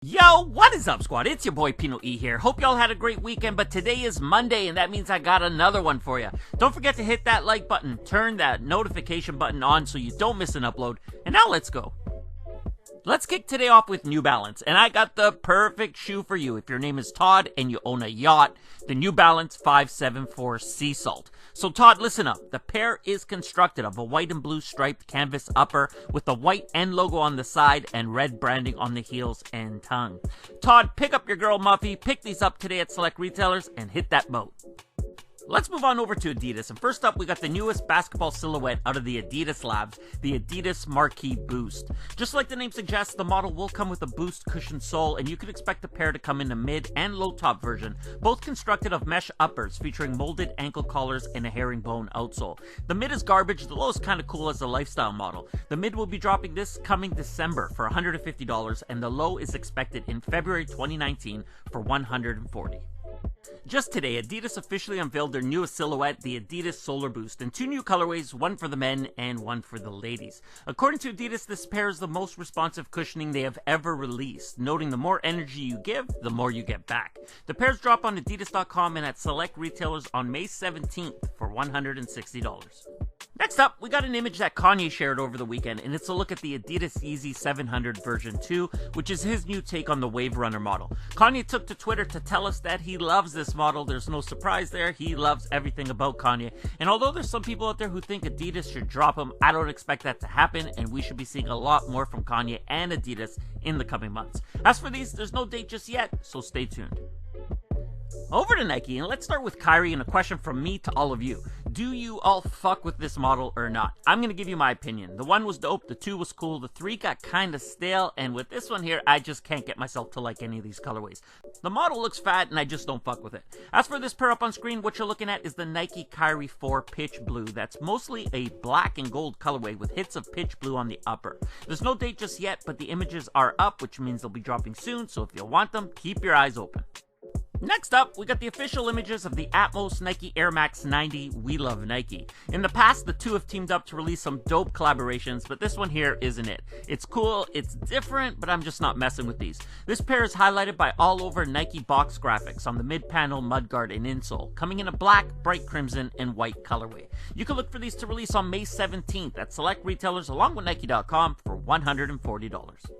Yo, what is up, squad? It's your boy PinoE here. Hope y'all had a great weekend, but today is Monday, and that means I got another one for you. Don't forget to hit that like button, turn that notification button on so you don't miss an upload, and now let's go. Let's kick today off with New Balance, and I got the perfect shoe for you if your name is Todd and you own a yacht, the New Balance 574 Sea Salt. So Todd, listen up. The pair is constructed of a white and blue striped canvas upper with the white N logo on the side and red branding on the heels and tongue. Todd, pick up your girl Muffy, pick these up today at select retailers, and hit that boat. Let's move on over to Adidas, and first up we got the newest basketball silhouette out of the Adidas labs, the Adidas Marquee Boost. Just like the name suggests, the model will come with a boost cushion sole, and you can expect the pair to come in a mid and low top version, both constructed of mesh uppers featuring molded ankle collars and a herringbone outsole. The mid is garbage, the low is kinda cool as a lifestyle model. The mid will be dropping this coming December for $150, and the low is expected in February 2019 for $140. Just today, Adidas officially unveiled their newest silhouette, the Adidas Solar Boost, in two new colorways, one for the men and one for the ladies. According to Adidas, this pair is the most responsive cushioning they have ever released, noting the more energy you give, the more you get back. The pairs drop on Adidas.com and at select retailers on May 17th for $160. Next up, we got an image that Kanye shared over the weekend, and it's a look at the Adidas Yeezy 700 version 2, which is his new take on the Wave Runner model. Kanye took to Twitter to tell us that he loves this model. There's no surprise there. He loves everything about Kanye. And although there's some people out there who think Adidas should drop him, I don't expect that to happen, and we should be seeing a lot more from Kanye and Adidas in the coming months. As for these, there's no date just yet, so stay tuned. Over to Nike, and let's start with Kyrie and a question from me to all of you. Do you all fuck with this model or not? I'm gonna give you my opinion. The 1 was dope, the 2 was cool, the 3 got kinda stale, and with this one here, I just can't get myself to like any of these colorways. The model looks fat, and I just don't fuck with it. As for this pair up on screen, what you're looking at is the Nike Kyrie 4 Pitch Blue. That's mostly a black and gold colorway with hits of pitch blue on the upper. There's no date just yet, but the images are up, which means they'll be dropping soon, so if you want them, keep your eyes open. Next up, we got the official images of the Atmos Nike Air Max 90 We Love Nike. In the past, the two have teamed up to release some dope collaborations, but this one here isn't it. It's cool, it's different, but I'm just not messing with these. This pair is highlighted by all over Nike box graphics on the mid-panel, mudguard, and insole, coming in a black, bright crimson, and white colorway. You can look for these to release on May 17th at select retailers along with Nike.com for $140.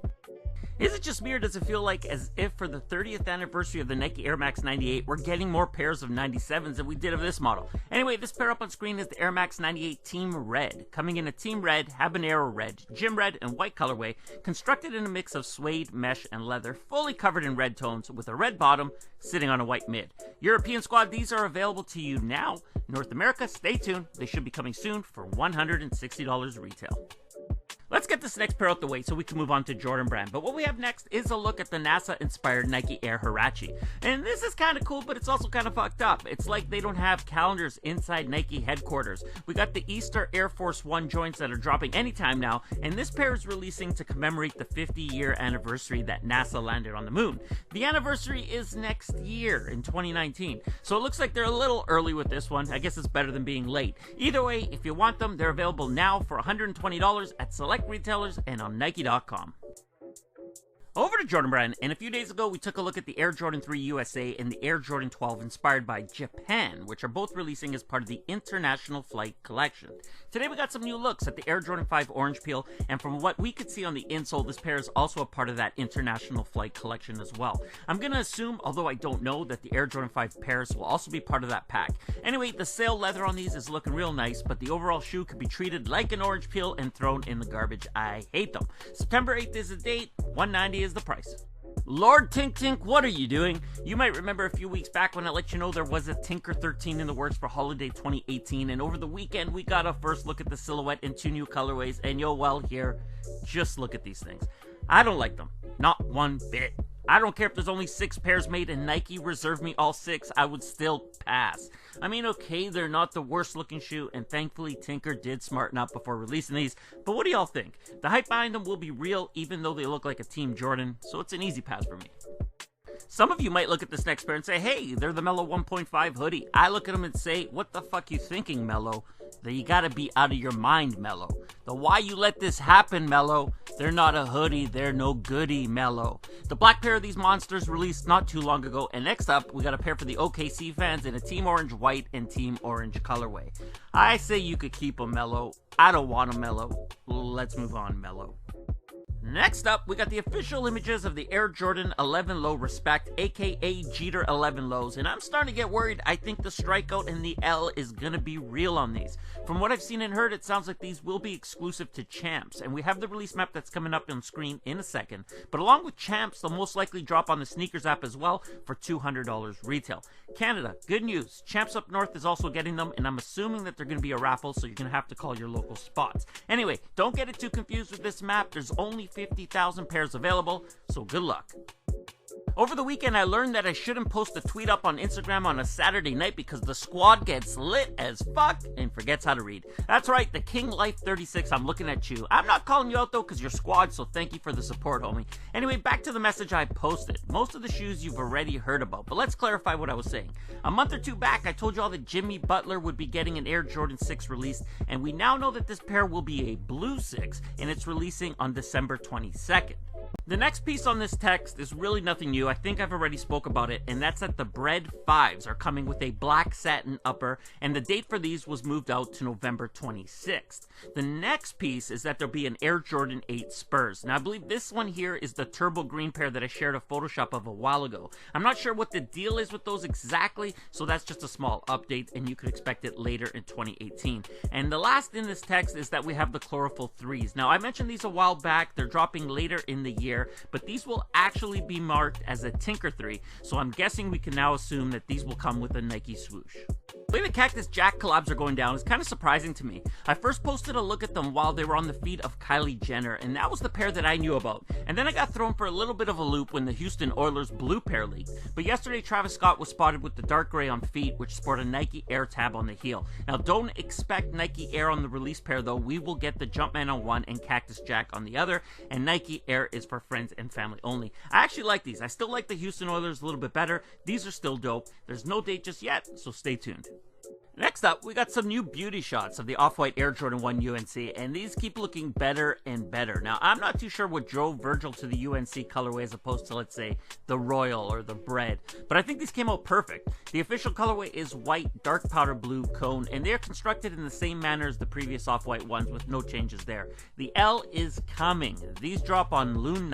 Is it just me, or does it feel like as if for the 30th anniversary of the Nike Air Max 98, we're getting more pairs of 97s than we did of this model? Anyway, this pair up on screen is the Air Max 98 Team Red, coming in a Team Red, Habanero Red, Gym Red, and white colorway, constructed in a mix of suede, mesh, and leather, fully covered in red tones, with a red bottom sitting on a white mid. European squad, these are available to you now. North America, stay tuned. They should be coming soon for $160 retail. Let's get this next pair out the way so we can move on to Jordan Brand. But what we have next is a look at the NASA-inspired Nike Air Huarache. And this is kind of cool, but it's also kind of fucked up. It's like they don't have calendars inside Nike headquarters. We got the Easter Air Force One joints that are dropping anytime now, and this pair is releasing to commemorate the 50-year anniversary that NASA landed on the moon. The anniversary is next year in 2019, so it looks like they're a little early with this one. I guess it's better than being late. Either way, if you want them, they're available now for $120 at select retailers and on Nike.com. Over to Jordan Brand, and a few days ago we took a look at the Air Jordan 3 USA and the Air Jordan 12 inspired by Japan, which are both releasing as part of the International Flight Collection. Today we got some new looks at the Air Jordan 5 Orange Peel, and from what we could see on the insole, this pair is also a part of that International Flight Collection as well. I'm gonna assume, although I don't know, that the Air Jordan 5 Paris will also be part of that pack. Anyway, the sail leather on these is looking real nice, but the overall shoe could be treated like an orange peel and thrown in the garbage. I hate them. September 8th is the date, $190 is the price. Lord Tink Tink, what are you doing? You might remember a few weeks back when I let you know there was a Tinker 13 in the works for holiday 2018, and over the weekend we got a first look at the silhouette in 2 new colorways, and yo, well, here, just look at these things. I don't like them, not one bit. I don't care if there's only 6 pairs made and Nike reserved me all 6, I would still pass. I mean, okay, they're not the worst looking shoe, and thankfully Tinker did smarten up before releasing these, but what do y'all think? The hype behind them will be real even though they look like a Team Jordan, so it's an easy pass for me. Some of you might look at this next pair and say, hey, they're the Mellow 1.5 hoodie. I look at them and say, what the fuck you thinking, Mellow? That you gotta be out of your mind, Mellow. The why you let this happen, Mellow? They're not a hoodie, they're no goodie, Mellow. The black pair of these monsters released not too long ago, and next up, we got a pair for the OKC fans in a Team Orange White and Team Orange colorway. I say you could keep them, Mellow. I don't want them, Mellow. Let's move on, Mellow. Next up, we got the official images of the Air Jordan 11 Low RE3PECT, aka Jeter 11 Lows, and I'm starting to get worried. I think the strikeout in the L is gonna be real on these. From what I've seen and heard, it sounds like these will be exclusive to Champs, and we have the release map that's coming up on screen in a second. But along with Champs, they'll most likely drop on the Sneakers app as well for $200 retail. Canada, good news. Champs up north is also getting them, and I'm assuming that they're gonna be a raffle, so you're gonna have to call your local spots. Anyway, don't get it too confused with this map. There's only 50,000 pairs available, so good luck. Over the weekend, I learned that I shouldn't post a tweet up on Instagram on a Saturday night because the squad gets lit as fuck and forgets how to read. That's right, the King Life 36, I'm looking at you. I'm not calling you out though because you're squad, so thank you for the support, homie. Anyway, back to the message I posted. Most of the shoes you've already heard about, but let's clarify what I was saying. A month or two back, I told you all that Jimmy Butler would be getting an Air Jordan 6 released, and we now know that this pair will be a blue 6, and it's releasing on December 22nd. The next piece on this text is really nothing new. I think I've already spoke about it, and that's that the BRED 5s are coming with a black satin upper, and the date for these was moved out to November 26th. The next piece is that there'll be an Air Jordan 8 Spurs. Now, I believe this one here is the turbo green pair that I shared a Photoshop of a while ago. I'm not sure what the deal is with those exactly, so that's just a small update, and you could expect it later in 2018. And the last in this text is that we have the Chlorophyll 3s. Now, I mentioned these a while back. They're dropping later in the year, but these will actually be marked as a Tinker 3, so I'm guessing we can now assume that these will come with a Nike swoosh. The way the Cactus Jack collabs are going down is kind of surprising to me. I first posted a look at them while they were on the feed of Kylie Jenner, and that was the pair that I knew about. And then I got thrown for a little bit of a loop when the Houston Oilers blue pair leaked. But yesterday, Travis Scott was spotted with the dark gray on feet, which sport a Nike Air tab on the heel. Now, don't expect Nike Air on the release pair, though. We will get the Jumpman on one and Cactus Jack on the other, and Nike Air is for friends and family only. I actually like these. I still like the Houston Oilers a little bit better. These are still dope. There's no date just yet, so stay tuned. Next up, we got some new beauty shots of the Off-White Air Jordan 1 UNC, and these keep looking better and better. Now, I'm not too sure what drove Virgil to the UNC colorway as opposed to, let's say, the Royal or the Bread, but I think these came out perfect. The official colorway is white, dark powder blue cone, and they are constructed in the same manner as the previous Off-White ones with no changes there. The L is coming. These drop on June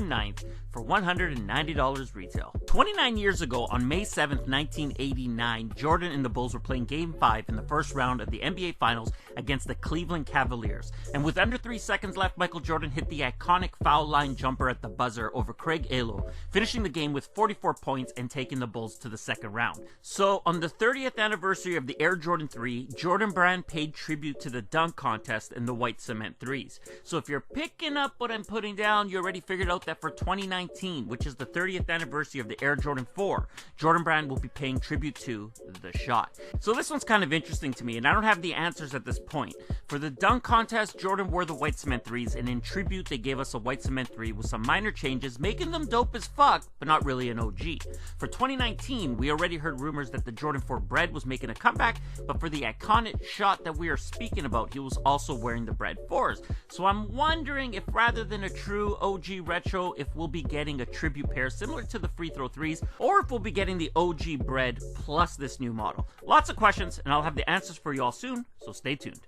9th for $190 retail. 29 years ago, on May 7th, 1989, Jordan and the Bulls were playing Game 5 in the first round of the NBA Finals against the Cleveland Cavaliers. And with under 3 seconds left, Michael Jordan hit the iconic foul line jumper at the buzzer over Craig Elo, finishing the game with 44 points and taking the Bulls to the second round. So, on the 30th anniversary of the Air Jordan 3, Jordan Brand paid tribute to the dunk contest in the white cement 3s. So if you're picking up what I'm putting down, you already figured out that for 2019, which is the 30th anniversary of the Air Jordan 4, Jordan Brand will be paying tribute to the shot. So this one's kind of interesting to me, and I don't have the answers at this point. For the dunk contest, Jordan wore the white cement 3s, and in tribute, they gave us a white cement 3 with some minor changes, making them dope as fuck, but not really an OG. For 2019, we already heard rumors that the Jordan 4 Bread was making a comeback, but for the iconic shot that we are speaking about, he was also wearing the Bread 4s. So I'm wondering if rather than a true OG retro, if we'll be getting a tribute pair similar to the Free Throw 3s, or if we'll be getting the OG Bread plus this new model. Lots of questions, and I'll have the answers for you all soon, so stay tuned.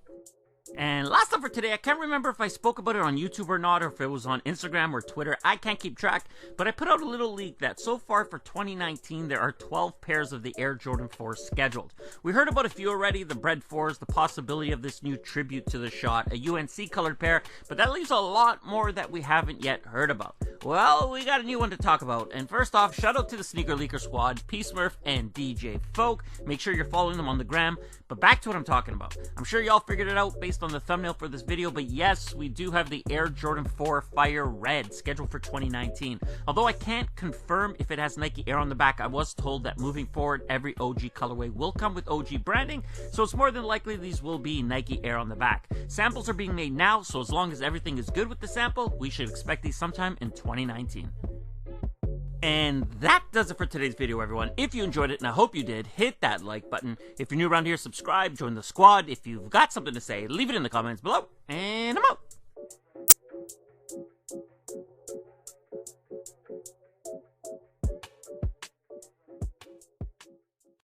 And last up for today, I can't remember if I spoke about it on YouTube or not, or if it was on Instagram or Twitter. I can't keep track, but I put out a little leak that so far for 2019, there are 12 pairs of the Air Jordan 4 scheduled. We heard about a few already, the Bread 4s, the possibility of this new tribute to the shot, a UNC colored pair, but that leaves a lot more that we haven't yet heard about. Well, we got a new one to talk about, and first off, shout out to the Sneaker Leaker Squad, P Smurf and DJ Folk. Make sure you're following them on the gram, but back to what I'm talking about. I'm sure y'all figured it out based on the thumbnail for this video, but yes, we do have the Air Jordan 4 Fire Red scheduled for 2019. Although I can't confirm if it has Nike Air on the back, I was told that moving forward, every OG colorway will come with OG branding, so it's more than likely these will be Nike Air on the back. Samples are being made now, so as long as everything is good with the sample, we should expect these sometime in 2019. And that does it for today's video, everyone. If you enjoyed it, and I hope you did, hit that like button. If you're new around here, subscribe, join the squad. If you've got something to say, leave it in the comments below, and I'm out.